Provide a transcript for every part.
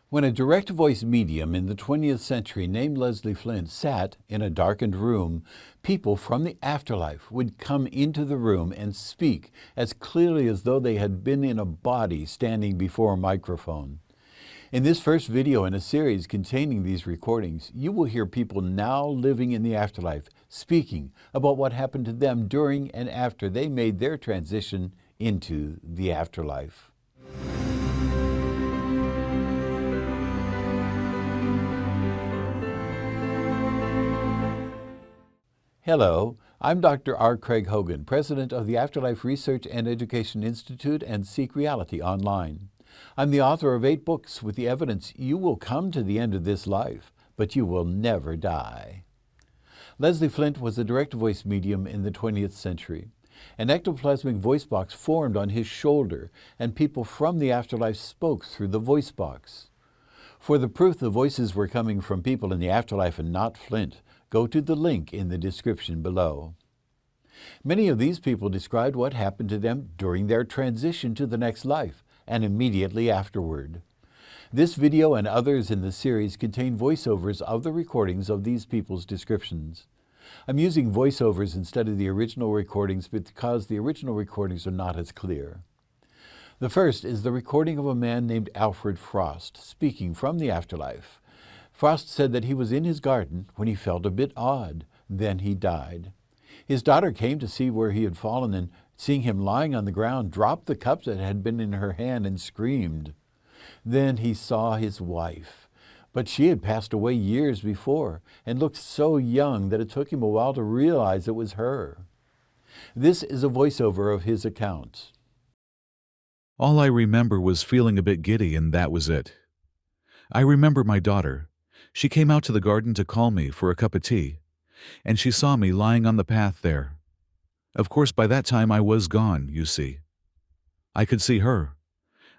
When a direct voice medium in the 20th century named Leslie Flint sat in a darkened room, people from the afterlife would come into the room and speak as clearly as though they had been in a body standing before a microphone. In this first video in a series containing these recordings, you will hear people now living in the afterlife speaking about what happened to them during and after they made their transition into the afterlife. Hello, I'm Dr. Craig Hogan, President of the Afterlife Research and Education Institute and Seek Reality Online. I'm the author of 8 books with the evidence you will come to the end of this life, but you will never die. Leslie Flint was a direct voice medium in the 20th century. An ectoplasmic voice box formed on his shoulder, and people from the afterlife spoke through the voice box. For the proof the voices were coming from people in the afterlife and not Flint, go to the link in the description below. Many of these people described what happened to them during their transition to the next life and immediately afterward. This video and others in the series contain voiceovers of the recordings of these people's descriptions. I'm using voiceovers instead of the original recordings because the original recordings are not as clear. The first is the recording of a man named Alfred Frost speaking from the afterlife. Frost said that he was in his garden when he felt a bit odd. Then he died. His daughter came to see where he had fallen and, seeing him lying on the ground, dropped the cup that had been in her hand and screamed. Then he saw his wife, but she had passed away years before and looked so young that it took him a while to realize it was her. This is a voiceover of his account. All I remember was feeling a bit giddy, and that was it. I remember my daughter. She came out to the garden to call me for a cup of tea, and she saw me lying on the path there. Of course, by that time I was gone, you see. I could see her.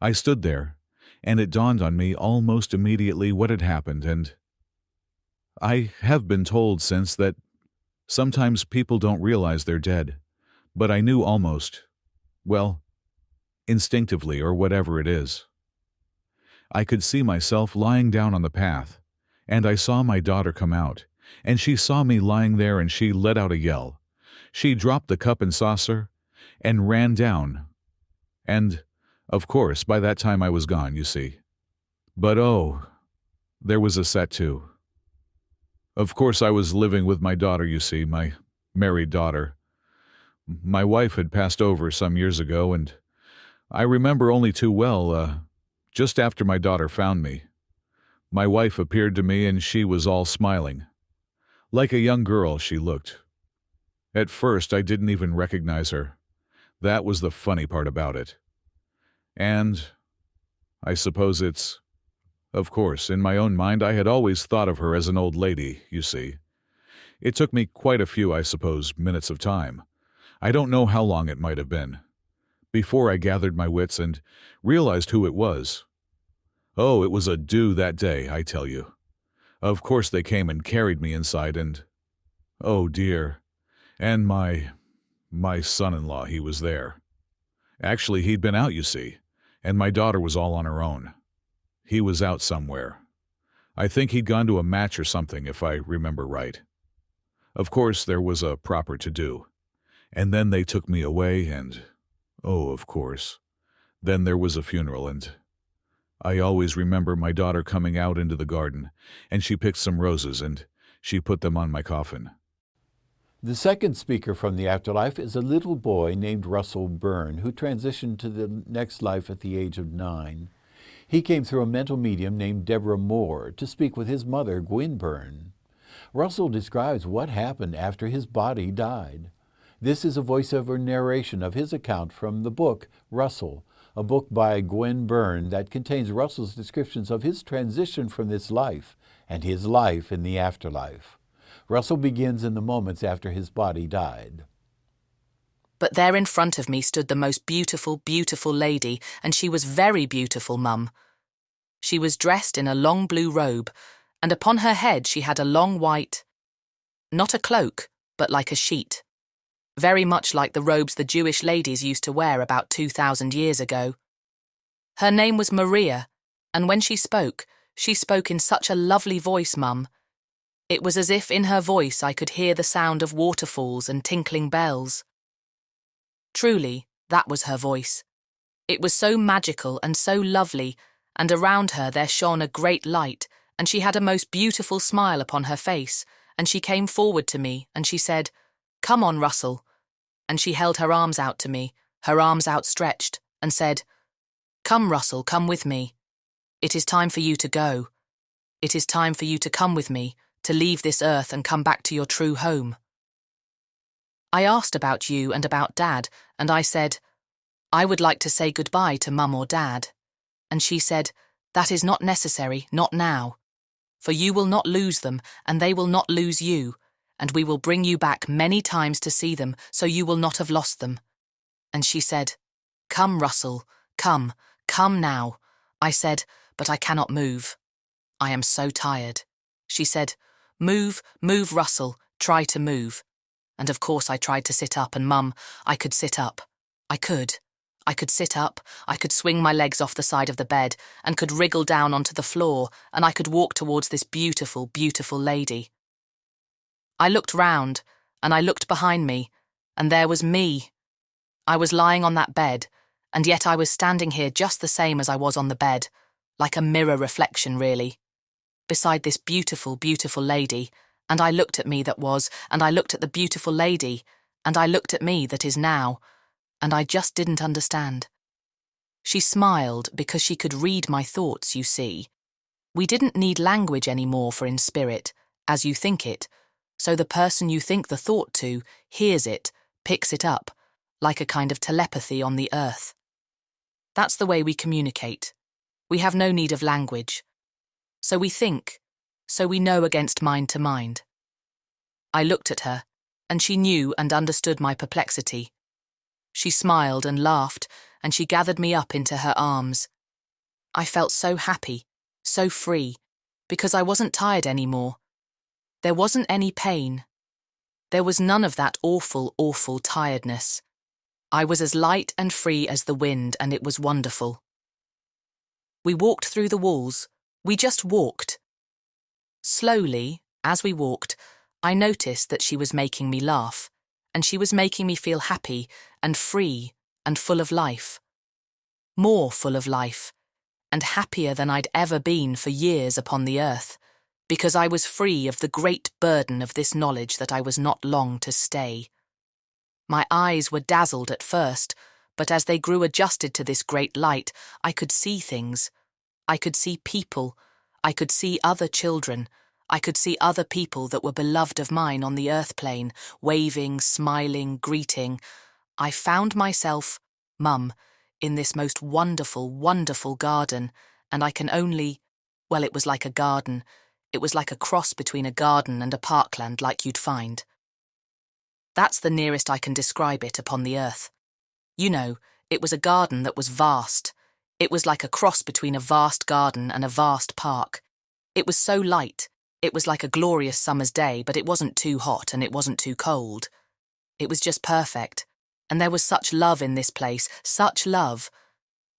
I stood there, and it dawned on me almost immediately what had happened, and I have been told since that sometimes people don't realize they're dead, but I knew almost, well, instinctively or whatever it is. I could see myself lying down on the path, and I saw my daughter come out, and she saw me lying there and she let out a yell. She dropped the cup and saucer and ran down. And, of course, by that time I was gone, you see. But oh, there was a set too. Of course I was living with my daughter, you see, my married daughter. My wife had passed over some years ago, and I remember only too well, just after my daughter found me, my wife appeared to me and she was all smiling. Like a young girl she looked. At first I didn't even recognize her. That was the funny part about it. And I suppose of course, in my own mind I had always thought of her as an old lady, you see. It took me quite a few, I suppose, minutes of time. I don't know how long it might have been, before I gathered my wits and realized who it was. Oh, it was a do that day, I tell you. Of course they came and carried me inside and, oh dear, and my son-in-law, he was there. Actually, he'd been out, you see, and my daughter was all on her own. He was out somewhere. I think he'd gone to a match or something, if I remember right. Of course, there was a proper to-do. And then they took me away and, oh, of course, then there was a funeral and I always remember my daughter coming out into the garden, and she picked some roses, and she put them on my coffin. The second speaker from the afterlife is a little boy named Russell Byrne, who transitioned to the next life at the age of 9. He came through a mental medium named Deborah Moore to speak with his mother, Gwen Byrne. Russell describes what happened after his body died. This is a voiceover narration of his account from the book Russell, a book by Gwen Byrne that contains Russell's descriptions of his transition from this life and his life in the afterlife. Russell begins in the moments after his body died. But there in front of me stood the most beautiful, beautiful lady, and she was very beautiful, Mum. She was dressed in a long blue robe, and upon her head she had a long white, not a cloak, but like a sheet. Very much like the robes the Jewish ladies used to wear about 2,000 years ago. Her name was Maria, and when she spoke, She spoke in such a lovely voice, Mum. It was as if in her voice I could hear the sound of waterfalls and tinkling bells. Truly, that was her voice. It was so magical and so lovely, and around her there shone a great light, and she had a most beautiful smile upon her face, and she came forward to me, and she said, "Come on, Russell." And she held her arms out to me, her arms outstretched, and said, "Come, Russell, come with me. It is time for you to go. It is time for you to come with me, to leave this earth and come back to your true home." I asked about you and about Dad, and I said, "I would like to say goodbye to Mum or Dad." And she said, "That is not necessary, not now. For you will not lose them, and they will not lose you, and we will bring you back many times to see them, so you will not have lost them." And she said, "Come, Russell, come now." I said, "But I cannot move. I am so tired." She said, "Move, Russell, try to move." And of course I tried to sit up, and Mum, I could sit up. I could sit up, I could swing my legs off the side of the bed, and could wriggle down onto the floor, and I could walk towards this beautiful, beautiful lady. I looked round, and I looked behind me, and there was me. I was lying on that bed, and yet I was standing here just the same as I was on the bed, like a mirror reflection, really, beside this beautiful, beautiful lady, and I looked at me that was, and I looked at the beautiful lady, and I looked at me that is now, and I just didn't understand. She smiled because she could read my thoughts, you see. We didn't need language anymore for in spirit, as you think it, so the person you think the thought to hears it, picks it up, like a kind of telepathy on the earth. That's the way we communicate. We have no need of language. So we think, so we know against mind to mind. I looked at her, and she knew and understood my perplexity. She smiled and laughed, and she gathered me up into her arms. I felt so happy, so free, because I wasn't tired anymore. There wasn't any pain. There was none of that awful, awful tiredness. I was as light and free as the wind, and it was wonderful. We walked through the walls. We just walked. Slowly, as we walked, I noticed that she was making me laugh, and she was making me feel happy and free and full of life. More full of life, and happier than I'd ever been for years upon the earth, because I was free of the great burden of this knowledge that I was not long to stay. My eyes were dazzled at first, but as they grew adjusted to this great light, I could see things. I could see people. I could see other children. I could see other people that were beloved of mine on the earth plane, waving, smiling, greeting. I found myself, Mum, in this most wonderful, wonderful garden, and I can only, well, it was like a garden. It was like a cross between a garden and a parkland like you'd find. That's the nearest I can describe it upon the earth. You know, it was a garden that was vast. It was like a cross between a vast garden and a vast park. It was so light. It was like a glorious summer's day, but it wasn't too hot and it wasn't too cold. It was just perfect. And there was such love in this place, such love.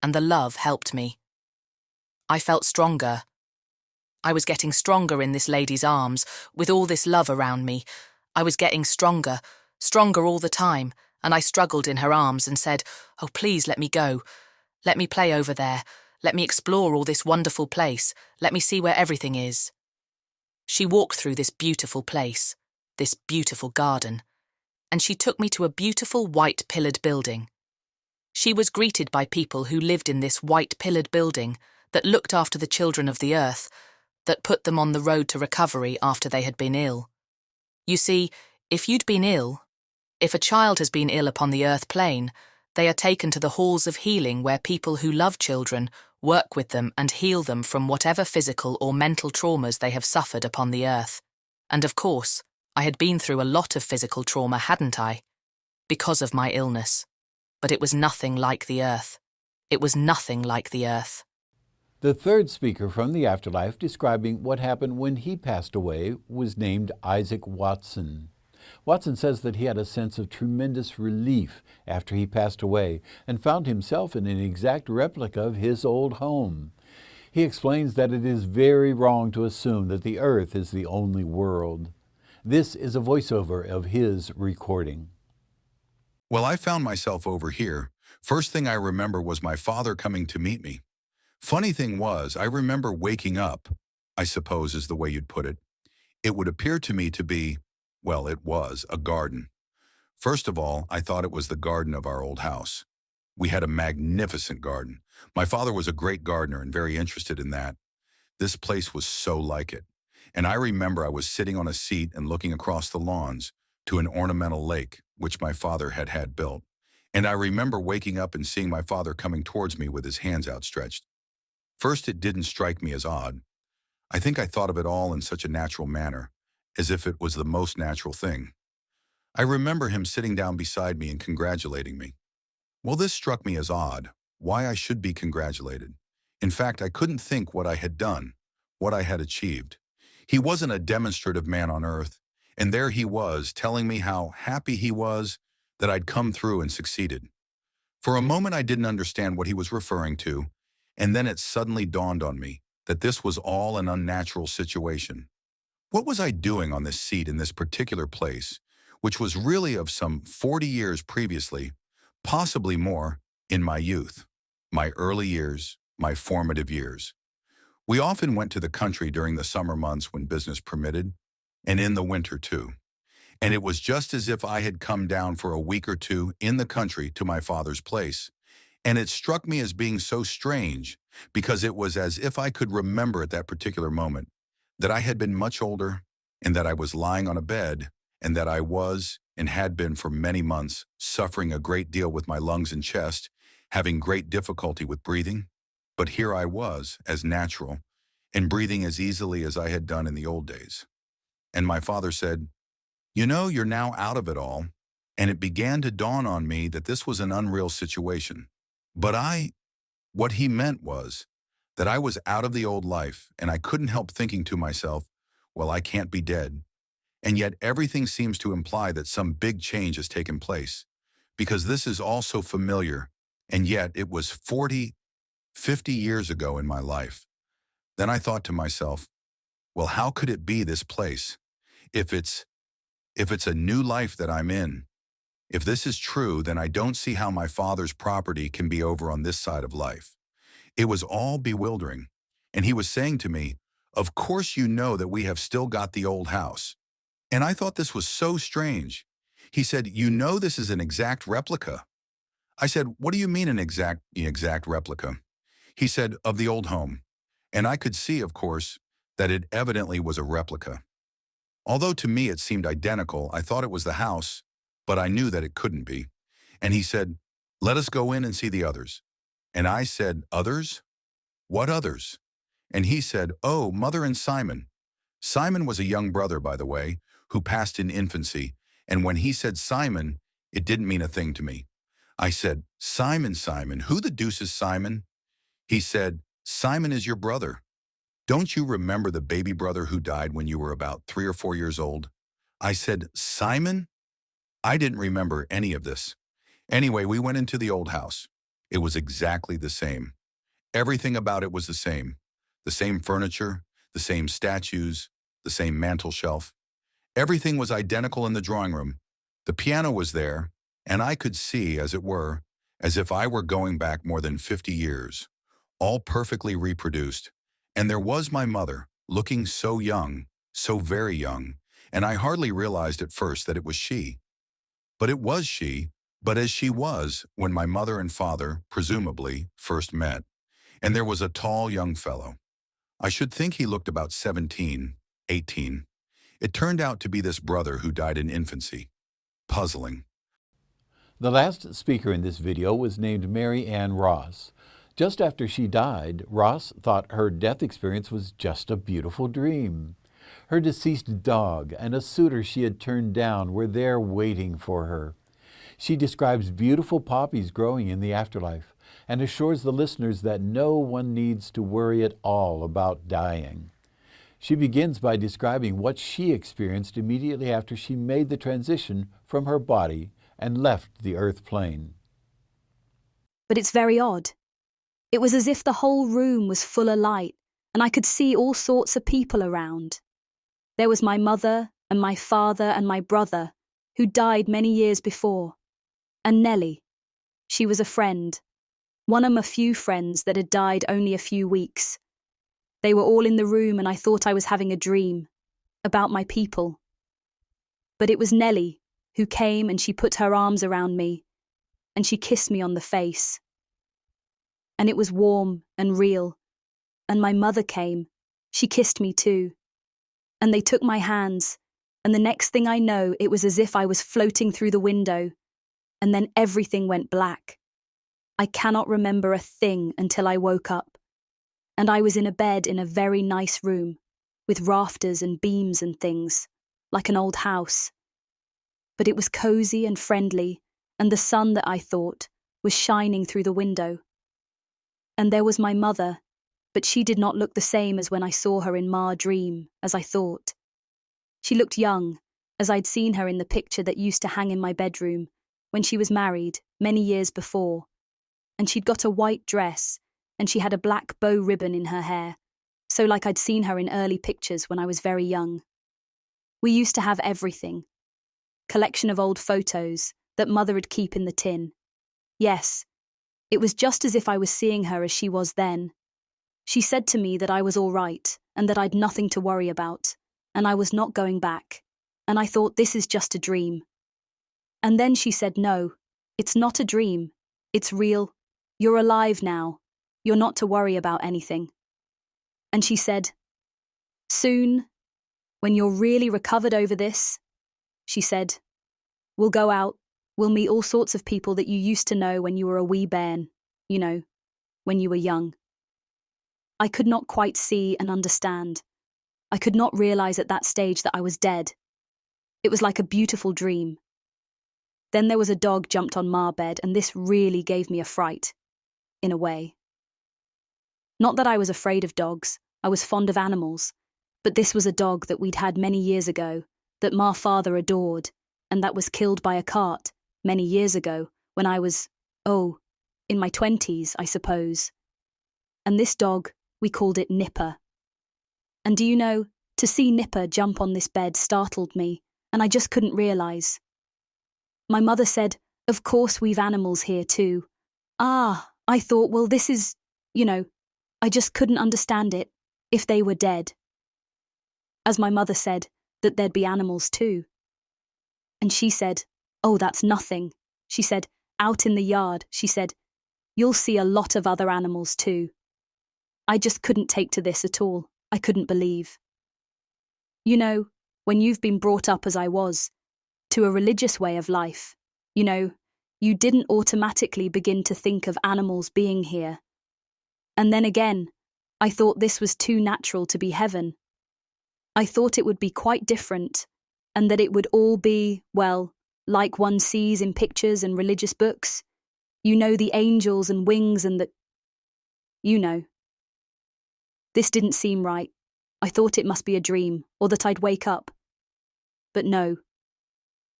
And the love helped me. I felt stronger. I was getting stronger in this lady's arms, with all this love around me. I was getting stronger, stronger all the time, and I struggled in her arms and said, "Oh, please let me go. Let me play over there. Let me explore all this wonderful place. Let me see where everything is." She walked through this beautiful place, this beautiful garden, and she took me to a beautiful white-pillared building. She was greeted by people who lived in this white-pillared building that looked after the children of the earth, that put them on the road to recovery after they had been ill. You see, if you'd been ill, if a child has been ill upon the earth plane, they are taken to the halls of healing where people who love children work with them and heal them from whatever physical or mental traumas they have suffered upon the earth. And of course, I had been through a lot of physical trauma, hadn't I? Because of my illness. But it was nothing like the earth. It was nothing like the earth. The third speaker from the afterlife describing what happened when he passed away was named Isaac Watson. Watson says that he had a sense of tremendous relief after he passed away and found himself in an exact replica of his old home. He explains that it is very wrong to assume that the earth is the only world. This is a voiceover of his recording. Well, I found myself over here. First thing I remember was my father coming to meet me. Funny thing was, I remember waking up, I suppose is the way you'd put it. It would appear to me to be, well, it was a garden. First of all, I thought it was the garden of our old house. We had a magnificent garden. My father was a great gardener and very interested in that. This place was so like it. And I remember I was sitting on a seat and looking across the lawns to an ornamental lake, which my father had built. And I remember waking up and seeing my father coming towards me with his hands outstretched. First, it didn't strike me as odd. I think I thought of it all in such a natural manner, as if it was the most natural thing. I remember him sitting down beside me and congratulating me. Well, this struck me as odd, why I should be congratulated. In fact, I couldn't think what I had done, what I had achieved. He wasn't a demonstrative man on earth, and there he was telling me how happy he was that I'd come through and succeeded. For a moment, I didn't understand what he was referring to, and then it suddenly dawned on me that this was all an unnatural situation. What was I doing on this seat in this particular place, which was really of some 40 years previously, possibly more, in my youth, my early years, my formative years? We often went to the country during the summer months when business permitted, and in the winter too. And it was just as if I had come down for a week or two in the country to my father's place. And it struck me as being so strange because it was as if I could remember at that particular moment that I had been much older and that I was lying on a bed and that I was and had been for many months suffering a great deal with my lungs and chest, having great difficulty with breathing. But here I was, as natural, and breathing as easily as I had done in the old days. And my father said, "You know, you're now out of it all." And it began to dawn on me that this was an unreal situation. But what he meant was that I was out of the old life, and I couldn't help thinking to myself, well, I can't be dead. And yet everything seems to imply that some big change has taken place, because this is all so familiar, and yet it was 40, 50 years ago in my life. Then I thought to myself, well, how could it be this place? If it's a new life that I'm in, if this is true, then I don't see how my father's property can be over on this side of life. It was all bewildering. And he was saying to me, of course you know that we have still got the old house. And I thought this was so strange. He said, you know this is an exact replica. I said, what do you mean an exact replica? He said, of the old home. And I could see, of course, that it evidently was a replica. Although to me it seemed identical, I thought it was the house, but I knew that it couldn't be. And he said, let us go in and see the others. And I said, others? What others? And he said, oh, Mother and Simon. Simon was a young brother, by the way, who passed in infancy. And when he said Simon, it didn't mean a thing to me. I said, Simon, Simon, who the deuce is Simon? He said, Simon is your brother. Don't you remember the baby brother who died when you were about 3 or 4 years old? I said, Simon? I didn't remember any of this. Anyway, we went into the old house. It was exactly the same. Everything about it was the same. The same furniture, the same statues, the same mantel shelf. Everything was identical in the drawing room. The piano was there, and I could see, as it were, as if I were going back more than 50 years, all perfectly reproduced. And there was my mother, looking so young, so very young, and I hardly realized at first that it was she. But it was she, but as she was when my mother and father, presumably, first met. And there was a tall young fellow. I should think he looked about 17, 18. It turned out to be this brother who died in infancy. Puzzling. The last speaker in this video was named Mary Ann Ross. Just after she died, Ross thought her death experience was just a beautiful dream. Her deceased dog and a suitor she had turned down were there waiting for her. She describes beautiful poppies growing in the afterlife and assures the listeners that no one needs to worry at all about dying. She begins by describing what she experienced immediately after she made the transition from her body and left the earth plane. But it's very odd. It was as if the whole room was full of light, and I could see all sorts of people around. There was my mother and my father and my brother, who died many years before, and Nellie. She was a friend, one of my few friends that had died only a few weeks. They were all in the room, and I thought I was having a dream about my people. But it was Nellie who came, and she put her arms around me, and she kissed me on the face. And it was warm and real. And my mother came. She kissed me too. And they took my hands, and the next thing I know, it was as if I was floating through the window, and then everything went black. I cannot remember a thing until I woke up, and I was in a bed in a very nice room, with rafters and beams and things, like an old house. But it was cozy and friendly, and the sun that I thought was shining through the window. And there was my mother, but she did not look the same as when I saw her in my dream, as I thought. She looked young, as I'd seen her in the picture that used to hang in my bedroom when she was married many years before, and she'd got a white dress, and she had a black bow ribbon in her hair, so like I'd seen her in early pictures when I was very young. We used to have everything. Collection of old photos that Mother'd keep in the tin. Yes, it was just as if I was seeing her as she was then. She said to me that I was all right, and that I'd nothing to worry about, and I was not going back, and I thought this is just a dream. And then she said, no, it's not a dream, it's real, you're alive now, you're not to worry about anything. And she said, soon, when you're really recovered over this, she said, we'll go out, we'll meet all sorts of people that you used to know when you were a wee bairn, you know, when you were young. I could not quite see and understand. I could not realize at that stage that I was dead. It was like a beautiful dream. Then there was a dog jumped on my bed, and this really gave me a fright, in a way. Not that I was afraid of dogs, I was fond of animals, but this was a dog that we'd had many years ago, that my father adored, and that was killed by a cart many years ago when I was, in my 20s, I suppose. And this dog, we called it Nipper. And do you know, to see Nipper jump on this bed startled me, and I just couldn't realize. My mother said, of course we've animals here too. I thought, well, this is, I just couldn't understand it, if they were dead. As my mother said, that there'd be animals too. And she said, oh, that's nothing. She said, out in the yard, she said, you'll see a lot of other animals too. I just couldn't take to this at all. I couldn't believe. You know, when you've been brought up as I was, to a religious way of life, you didn't automatically begin to think of animals being here. And then again, I thought this was too natural to be heaven. I thought it would be quite different, and that it would all be, well, like one sees in pictures and religious books. The angels and wings and the... This didn't seem right. I thought it must be a dream, or that I'd wake up. But no.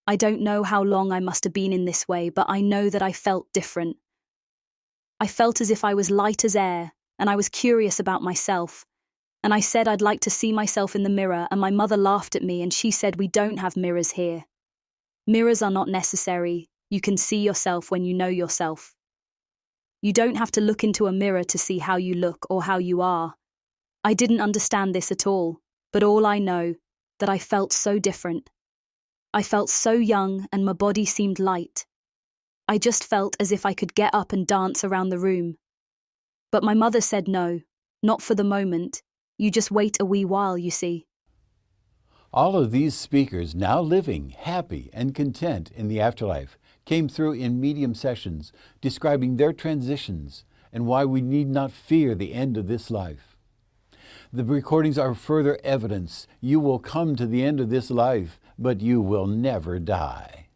I don't know how long I must have been in this way, but I know that I felt different. I felt as if I was light as air, and I was curious about myself. And I said I'd like to see myself in the mirror, and my mother laughed at me, and she said we don't have mirrors here. Mirrors are not necessary. You can see yourself when you know yourself. You don't have to look into a mirror to see how you look or how you are. I didn't understand this at all, but all I know, that I felt so different. I felt so young, and my body seemed light. I just felt as if I could get up and dance around the room. But my mother said no, not for the moment. You just wait a wee while, you see. All of these speakers, now living happy and content in the afterlife, came through in medium sessions, describing their transitions and why we need not fear the end of this life. The recordings are further evidence you will come to the end of this life, but you will never die.